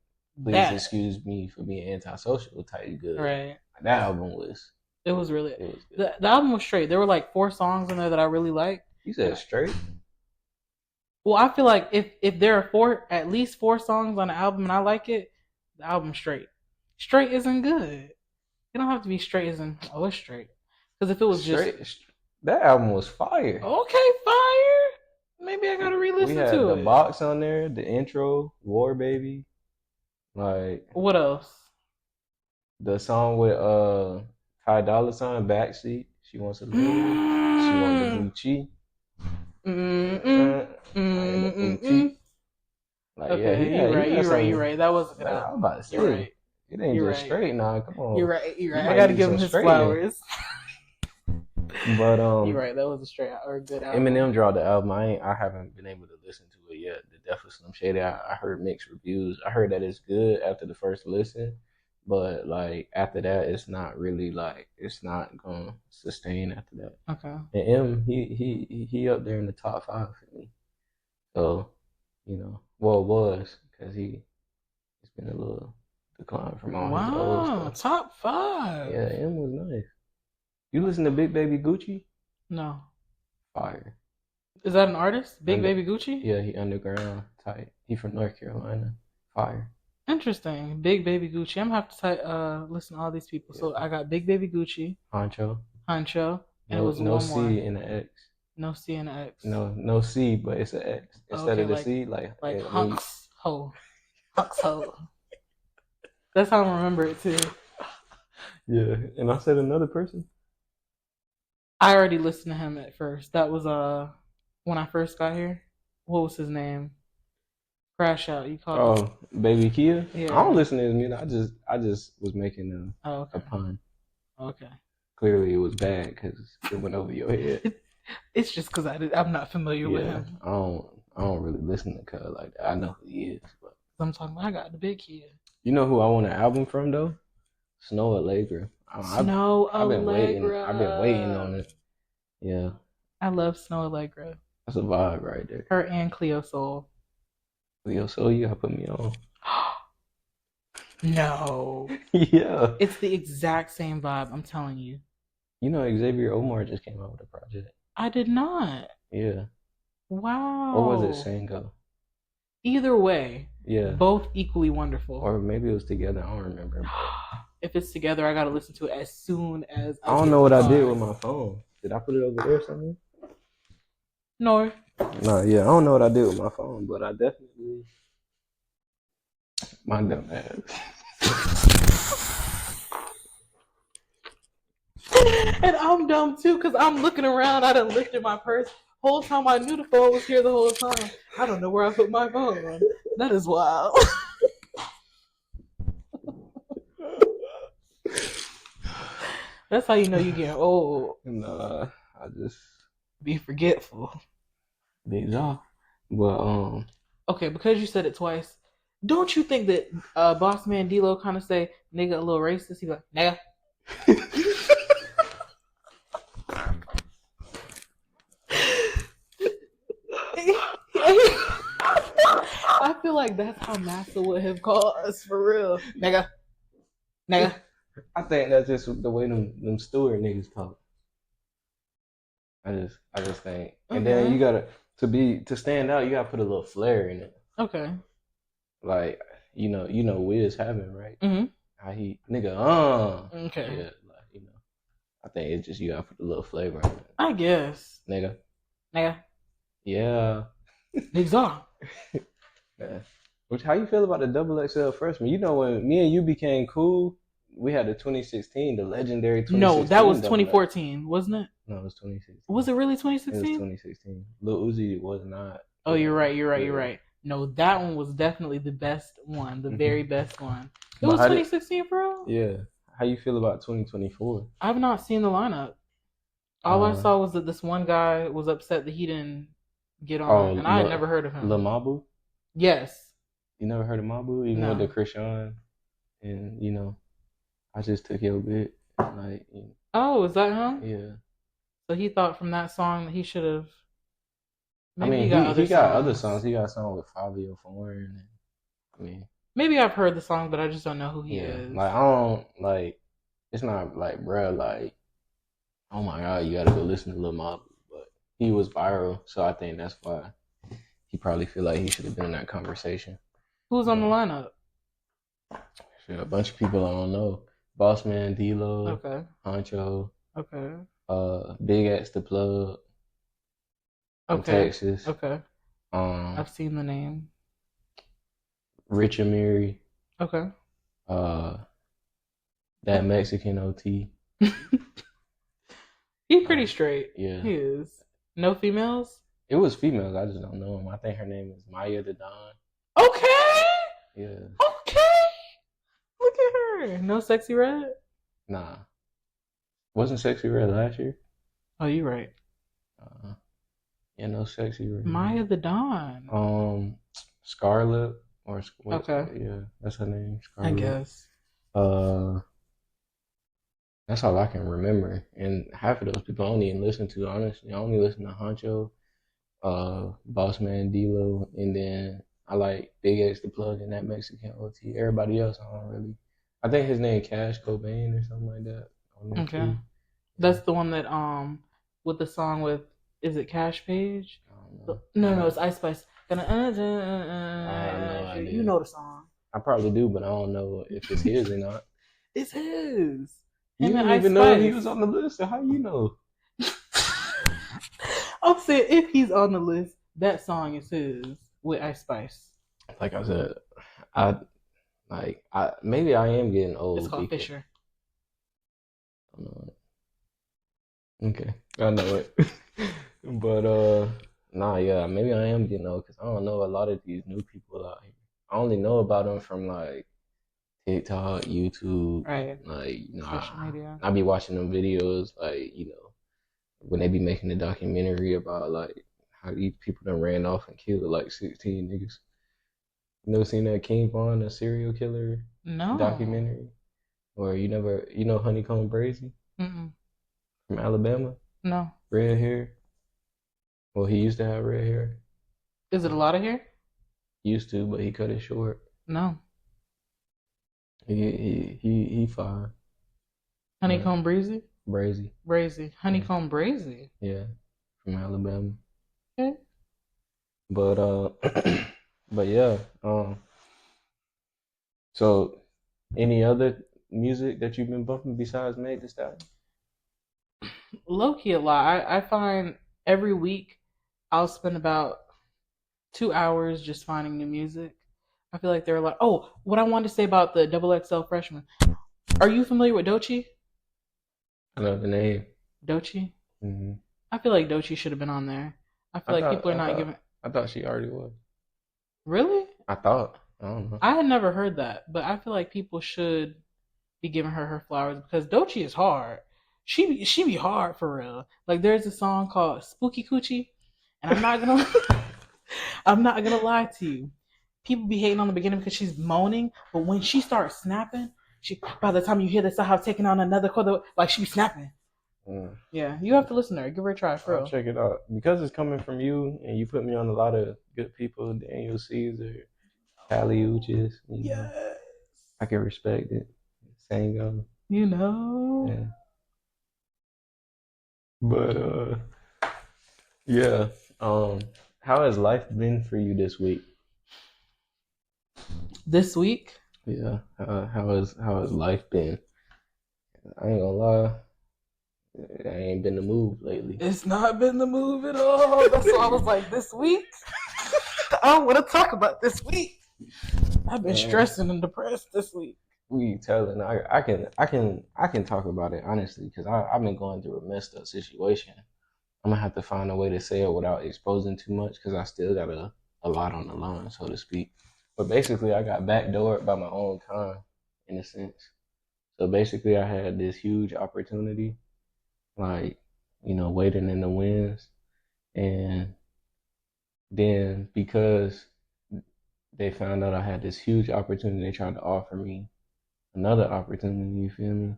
Please That. excuse me for being antisocial type good. Right. That album was, It was really it was good. the album was straight. There were like 4 songs in there that I really liked. You And said straight. well, I feel like if there are at least 4 songs on the album and I like it, the album's straight. Straight isn't good. You don't have to be straight as in oh it's straight. Because if it was just Straight. That album was fire. okay, fire, maybe I gotta We re-listen had to the it. box on there, the intro, War Baby, like What else? the song with Ty Dolla $ign, Backseat. She wants a little. She want the Mm, blue cheek. mm, mm, And the mm, OT. mm. Like yeah, Okay, you're he right. had You're right. You're some. right. That was a good Nah, I was album. about to You're say right. it ain't You're just right. straight. Nah, come You're on. right. You're You right. I might got to need give some him his straightening. flowers. But You're right. That was a straight or a good album. Eminem dropped the album. I haven't been able to listen to it yet. The Death of Slim Shady. I heard mixed reviews. I heard that it's good after the first listen, but like after that, it's not really like it's not gonna sustain after that. Okay. And M, he up there in the top 5 for me. So, well, it was because it's been a little decline from all his old Wow. stuff. Top 5. Yeah, M was nice. You listen to Big Baby Gucci? No. Fire. Is that an artist? Big Under, Baby Gucci? yeah, he underground type. He from North Carolina. Fire. Interesting. Big Baby Gucci. I'm gonna have to listen to all these people. Yeah. So I got Big Baby Gucci, Honcho. Huncho, and it No was no one more. C in the X. No C and X. No C, but it's an X instead Okay, of the C. Like Hunks Ho. Hunks Ho. That's how I remember it too. yeah, and I said another person. I already listened to him at first. That was when I first got here. What was his name? Crash Out. You called it? Oh, Baby Kia. Yeah. I don't listen to his music. I just was making Oh, a okay. pun. Okay. Clearly, it was bad because it went over your head. It's just because I'm not familiar with him. I don't really listen to Cuz like that. I know who he is, but I'm talking about I got the big kid. you know who I want an album from though? Snow Allegra. Snow Allegra. I've been waiting on it. Yeah, I love Snow Allegra. that's a vibe right there. Her and Cleo Soul. Yo, so you gotta put me on. No. Yeah. It's the exact same vibe, I'm telling you. You know Xavier Omar just came out with a project. I did not. Yeah. Wow. Or was it Sango? Either way, Yeah. both equally wonderful. Or maybe it was together. I don't remember. if it's together, I gotta listen to it as soon as I I don't get know in the what I did car. with my phone. Did I put it over there somewhere? No. No, yeah, I don't know what I did with my phone, but I definitely my dumb ass. And I'm dumb too, because I'm looking around. I done lifted my purse. Whole time I knew the phone was here the whole time. I don't know where I put my phone. That is wild. That's how you know you getting old. Nah, I just Be forgetful. big off. But Okay, because you said it twice, don't you think that Boss Man D-Lo kind of say nigga a little racist? He like nigga. I feel like that's how Massa would have called us for real. Nigga. Nigga. I think that's just the way them Stewart niggas talk. I just think, and then Okay. you gotta to stand out, you gotta put a little flair in it. Okay. Like you know Wiz having right. Mm-hmm. How he nigga Okay. yeah, like I think it's just you gotta put a little flavor in it. I guess. Nigga. Nigga. Yeah. Niggas are. Yeah. Which how you feel about the double XL freshman? You know when me and you became cool, we had the 2016, the legendary No, that 2016 was double X. 2014, wasn't it? No, it was 2016. Was it really It was 2016? 2016. Lil Uzi was not. Oh, you're right. You're right. Yeah. You're right. No, that one was definitely the best one, the very best one. It But was how did 2016, bro. yeah? How you feel about 2024? I've not seen the lineup. All I Uh saw was that this one guy was upset that he didn't get oh, on, and I had never heard of him. Mabu. Yes. You never heard of Mabu? Even with the No. Krishan, and I just took your bit. Like, Oh, is that him? yeah. So he thought from that song that he should have. I Maybe mean, he got other he got songs. other songs. He got a song with Fabio Foreign. And, I mean, Maybe I've heard the song, but I just don't know who he yeah. is. Like I don't like. It's not like, bro. Like, oh my god, you gotta go listen to Lil Mabu. But he was viral, so I think that's why he probably feel like he should have been in that conversation. Who's on the lineup? Shit, a bunch of people I don't know. Boss Man, D-Lo, Okay. Honcho, Okay. Big X the Plug from Okay. Texas. Okay. Um, I've seen the name. Rich Amiri, Okay. that Mexican OT. He's pretty straight. Yeah. He is. No females? It was females, I just don't know him. I think her name is Maya the Don. Okay. Yeah. Okay. Look at her. No sexy red? Nah. Wasn't Sexy Red last year? Oh, you're right. Yeah, no Sexy Red. Maya the Dawn. Scarlet or Okay. Yeah, that's her name. I Scarlet. guess. That's all I can remember. And half of those people I don't even listen to, honestly. I only listen to Honcho, Boss Man D-Lo, and then I like Big X the Plug and that Mexican OT. Everybody else I don't really. I think his name Cash Cobain or something like that. Okay. Yeah. That's the one that with the song with, is it Cash Page? No, it's Ice Spice. You know the song. I probably do, but I don't know if it's his or not. It's his. You didn't even know he was on the list, so how you know? I'm saying if he's on the list, that song is his with Ice Spice. Like I said, maybe I am getting old. It's called Fisher. I know it. Okay, I know it. But yeah, maybe I am getting old because I don't know a lot of these new people out here. I only know about them from like TikTok, YouTube, right? Like social media. I be watching them videos, like when they be making a documentary about like how these people done ran off and killed like 16 niggas. You never seen that King Von, a serial killer documentary? Or you know Honeycomb Brazy? Mm-mm. From Alabama? No. Red hair? Well, he used to have red hair. Is it a lot of hair? Used to, but he cut it short. No. He fine. Honeycomb Brazy? Brazy. Honeycomb Brazy? Yeah. From Alabama. Okay. But but yeah. So any other music that you've been bumping besides Meg Thee Stallion? Low key a lot. I find every week I'll spend about 2 hours just finding new music. I feel like there are a lot. Oh, what I wanted to say about the Double XL freshman. Are you familiar with Dochi? I know the name. Dochi? Hmm. I feel like Dochi should have been on there. I I feel like thought people are I not thought giving. I thought she already was. Really? I thought. I don't know. I had never heard that, but I feel like people should be giving her flowers because Dochi is hard. She be hard for real. Like there's a song called Spooky Coochie, and I'm not gonna I'm not gonna lie to you. People be hating on the beginning because she's moaning, but when she starts snapping, she by the time you hear the Sahab taking on another chord, like she be snapping. Mm. Yeah, you have to listen to her. Give her a try for I'll real. check it out because it's coming from you, and you put me on a lot of good people. Daniel Caesar, Kali Uchis. Yes. I can respect it. Sango. You know. Yeah. But yeah. Um, how has life been for you this week? This week, Yeah. How has life been? I ain't gonna lie. I ain't been the move lately. it's not been the move at all. That's why I was like, this week, I don't want to talk about this week. I've been Uh, stressing and depressed this week. we telling. I can talk about it honestly because I've been going through a messed up situation. I'm gonna have to find a way to say it without exposing too much because I still got a lot on the line, so to speak. But basically, I got backdoored by my own kind in a sense. So basically, I had this huge opportunity, like waiting in the wings, and then because they found out I had this huge opportunity, they tried to offer me another opportunity. You feel me?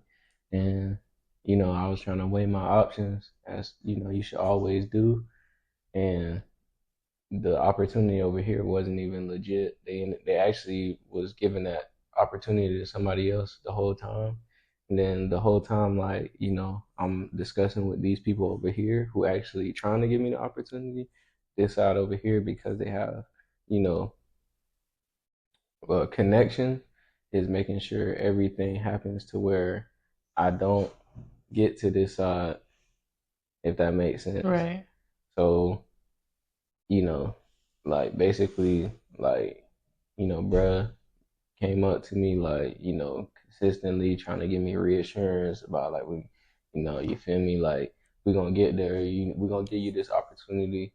And I was trying to weigh my options, as you should always do, and the opportunity over here wasn't even legit. They actually was giving that opportunity to somebody else the whole time. And then the whole time, like, I'm discussing with these people over here who actually trying to give me the opportunity, this side over here, because they have, you know, a connection, is making sure everything happens to where I don't get to this side, if that makes sense. Right. So you know, like basically, like, bruh came up to me like, consistently trying to give me reassurance about like you feel me, like we're gonna get there, we're gonna give you this opportunity,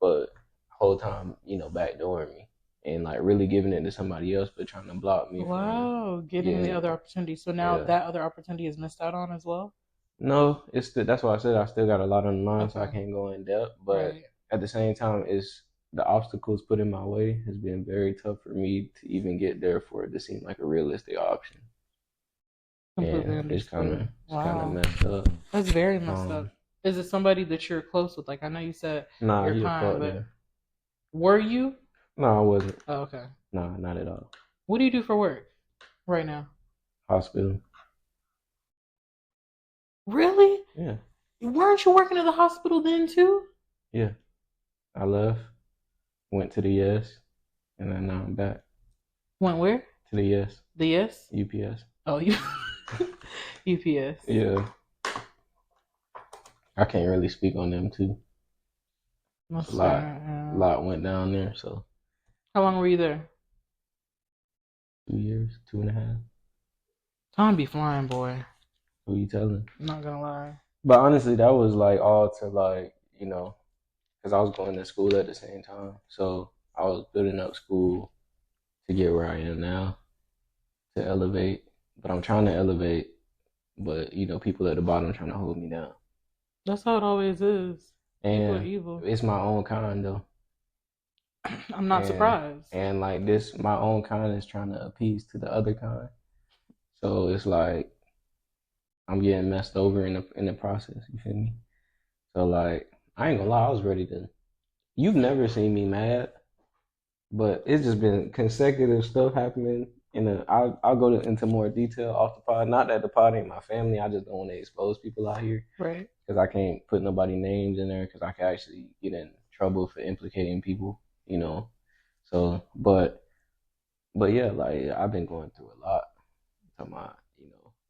but whole time, backdooring me and like really giving it to somebody else, but trying to block me from Wow, getting the getting other opportunity. So now yeah. that other opportunity is missed out on as well. No, that's why I said I still got a lot on the mind, so I Okay. can't go in depth. But Right. at the same time, it's the obstacles put in my way has been very tough for me to even get there for it to seem like a realistic option, Completely and it's kind of understood. Wow. messed up. That's very messed up. Um, Is it somebody that you're close with? Like I know you said nah, you're he a kind, fuck but nigga. were you? No, I wasn't. Oh, okay. Nah, not at all. What do you do for work right now? Hospital. Really? Yeah, Weren't you working at the hospital then too? yeah. I left, went to the yes, and then now I'm back Went where? to the yes. The yes? UPS. Oh, you UPS. Yeah, I can't really speak on them too. It's a That's lot. fair. A Yeah. lot went down there. So How long were you there? 2 years, 2.5. Time be flying, boy. Who you telling? I'm not gonna lie. But honestly, that was like all to like because I was going to school at the same time. So I was building up school to get where I am now, to elevate. But I'm trying to elevate, but people at the bottom trying to hold me down. That's how it always is. People are And evil. it's my own kind though. I'm not And surprised. and like this, my own kind is trying to appease to the other kind. So it's like I'm getting messed over in the process. You feel me? So like I ain't gonna lie, I was ready to. You've never seen me mad, but it's just been consecutive stuff happening. I'll go into more detail off the pod. Not that the pod ain't my family. I just don't want to expose people out here Right. because I can't put nobody names in there because I can actually get in trouble for implicating people. So, but yeah, like I've been going through a lot. Talking about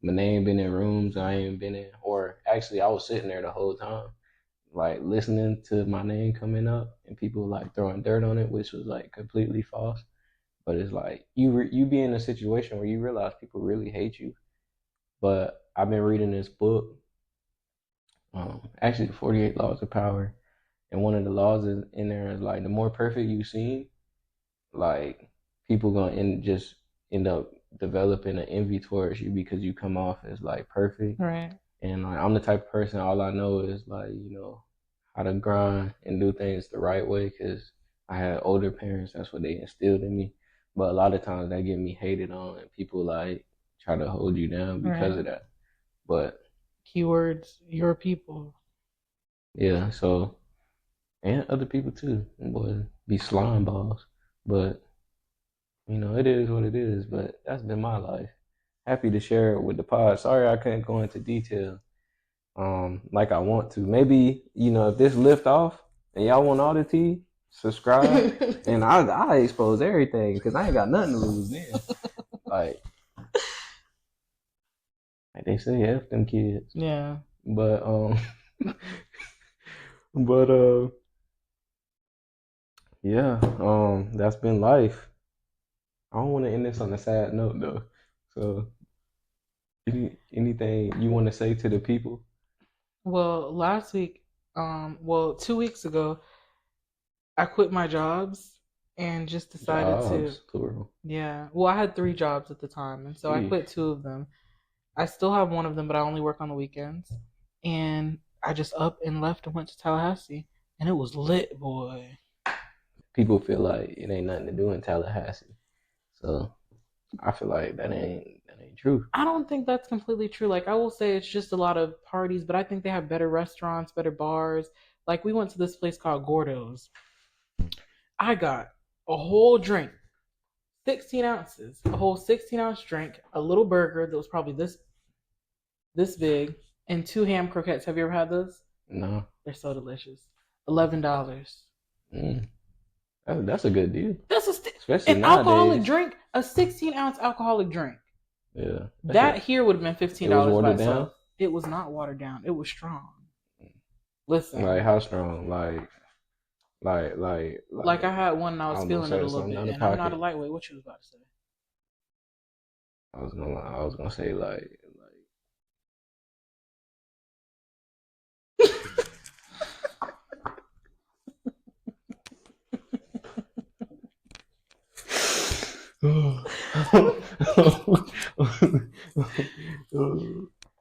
my name been in rooms I ain't been in, or actually I was sitting there the whole time, like listening to my name coming up and people like throwing dirt on it, which was like completely false. But it's like you be in a situation where you realize people really hate you. But I've been reading this book, actually, 48 Laws of Power, and one of the laws is in there is like the more perfect you seem, like people gonna just end up developing an envy towards you because you come off as like perfect. Right. And like I'm the type of person, all I know is like how to grind and do things the right way because I had older parents. That's what they instilled in me. But a lot of times that get me hated on, and people like try to hold you down because Right. of that. But Keywords, your people. yeah, so and other people too, boy, be slime balls. But it is what it is. But that's been my life. Happy to share it with the pod. Sorry I couldn't go into detail like I want to. Maybe, if this lift off and y'all want all the tea, subscribe and I expose everything because I ain't got nothing to lose then. Like, like they say, F them kids. Yeah. But but yeah, that's been life. I don't want to end this on a sad note though. So anything you want to say to the people? Well, last week, 2 weeks ago, I quit my jobs and just decided to, Jobs, plural. yeah. Well, I had 3 jobs at the time, and so I Sheesh. quit 2 of them. I still have one of them, but I only work on the weekends. And I just up and left and went to Tallahassee, and it was lit, boy. People feel like it ain't nothing to do in Tallahassee. So I feel like that ain't true. I don't think that's completely true. Like, I will say it's just a lot of parties, but I think they have better restaurants, better bars. Like, we went to this place called Gordo's. I got a whole drink, 16 ounces, a whole 16-ounce drink, a little burger that was probably this big, and 2 ham croquettes. Have you ever had those? No. They're so delicious. $11. Mm. That's a good deal. That's Especially an alcoholic nowadays. drink, a 16-ounce alcoholic drink. Yeah. That That shit. here would have been fifteen It was dollars by watered down. itself. It was not watered down. It was strong. Listen, Like how strong? like I had one and I I was don't know, feeling it a certain little something bit, out of and I'm not a pocket. lightweight. What you was about to say? I was gonna say like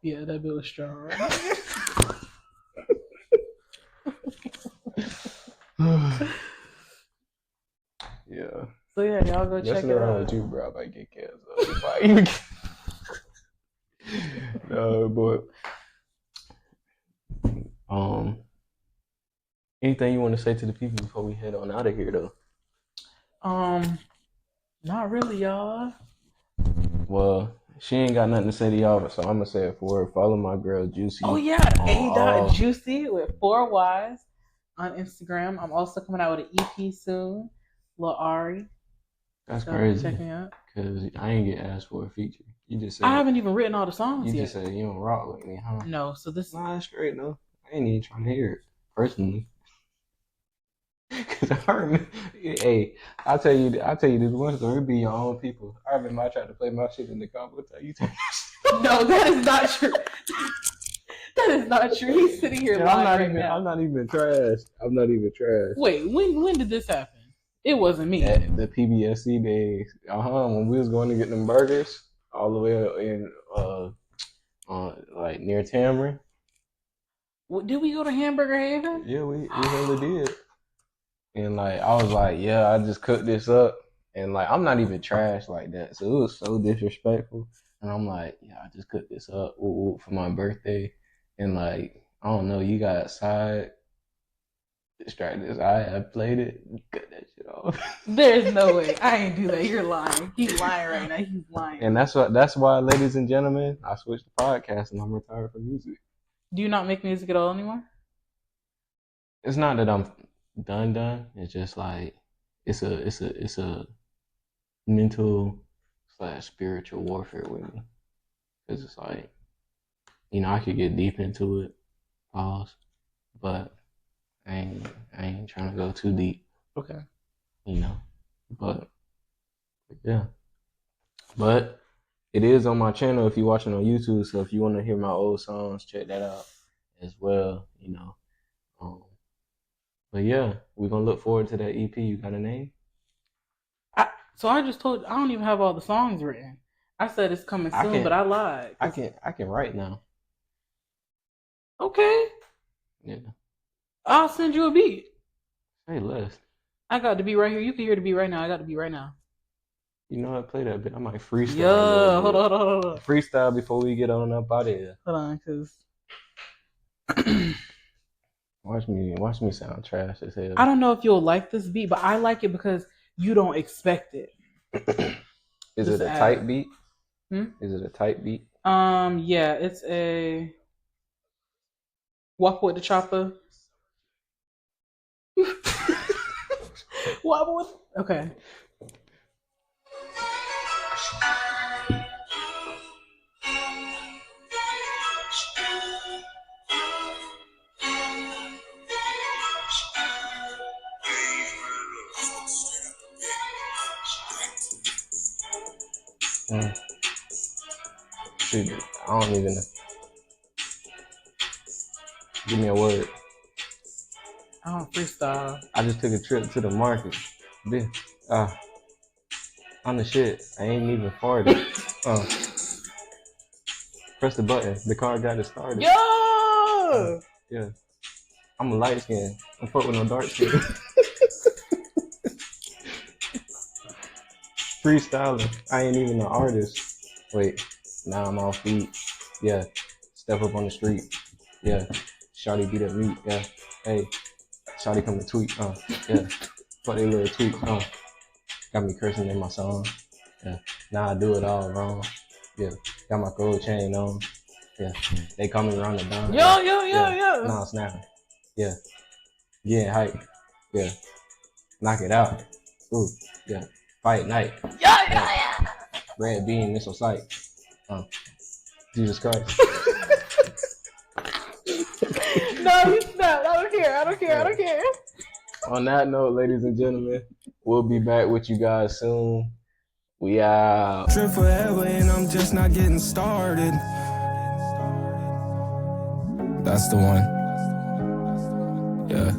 Yeah, that bit was strong. yeah. So yeah, y'all go check Messing it around with out. you, bro, I might get canceled. No, but um, anything you want to say to the people before we head on out of here, though? Um, Not really, y'all. Well, she ain't got nothing to say to y'all, so I'm gonna say it for her. Follow my girl Oh Juicy yeah, on A dot all. Juicy with 4 Ys on Instagram. I'm also coming out with an EP soon, Lil Ari. That's So crazy, check me out. cause I ain't get asked for a feature. I haven't even written all the songs You just yet. said you don't rock with me, huh? No, so this. Nah, that's straight though. I ain't even trying to hear it personally. Cause I remember, hey, I'll tell you this one story. It be your own people. I remember I tried to play my shit in the combo. Tell you, No, that is not true. That is not true. He's sitting here and I'm lying not right even. now. I'm not even trash. I'm not even trash. Wait, when did this happen? It wasn't me. At the PBSC days, when we was going to get them burgers all the way in, like near Tamron. Did we go to Hamburger Haven? Yeah, we hella did. And like I was like, yeah, I just cooked this up, and like I'm not even trash like that, so it was so disrespectful. And I'm like, yeah, I just cooked this up for my birthday, and like I don't know, you got side distracted. I played it, cut that shit off. There's no way. I ain't do that. You're lying. He's lying right now. He's lying. And that's why, ladies and gentlemen, I switched to podcast and I'm retired from music. Do you not make music at all anymore? It's not that I'm done. It's just like it's a mental slash spiritual warfare with me. Cause it's like, you know, I could get deep into it, pause, but I ain't trying to go too deep, Okay. you know. But yeah, but it is on my channel if you're watching on YouTube. So if you want to hear my old songs, check that out as well, you know. Um, but yeah, we're gonna look forward to that EP. You got a name? So I just told you, I don't even have all the songs written. I said it's coming I soon, but can I lied. I can write now. Okay, Yeah. I'll send you a beat. Say less. I got the beat right here. You can hear the beat right now. I got the beat right now. You know what? Play that bit. I might freestyle a Yeah, little hold bit. on, hold on, hold on. Freestyle before we get on up out of here. Hold on, cause Watch me sound trash as hell. I don't know if you'll like this beat, but I like it because you don't expect it. Is Just it a add. tight beat? Is it a tight beat? Yeah, it's a walk with the chopper. Walk with. Okay. Shoot, I don't even know. Give me a word. I don't freestyle. I just took a trip to the market. Bitch. On the shit. I ain't even farted. Press the button. The car got it started. Yo! Yeah. I'm a light skin. I'm fuck with no dark skin. Freestyling. I ain't even an artist. Wait. Now I'm off beat. Yeah. Step up on the street. Yeah. Shawty beat up meat. Yeah. Hey. Shawty come to tweet. Yeah. Fuck they little tweet. Got me cursing in my song. Yeah. Now I do it all wrong. Yeah. Got my gold chain on. Yeah. They call me around the dawn. Yo, Yeah. Now I'm snapping. Yeah. Getting hype. Yeah. Knock it out. Ooh. Yeah. Fight night. Yeah. Red beam missile sight. Jesus Christ. No, you snapped. I don't care. I don't care. I don't care. On that note, ladies and gentlemen, we'll be back with you guys soon. We out. Trip forever and I'm just not getting started. That's the one. Yeah.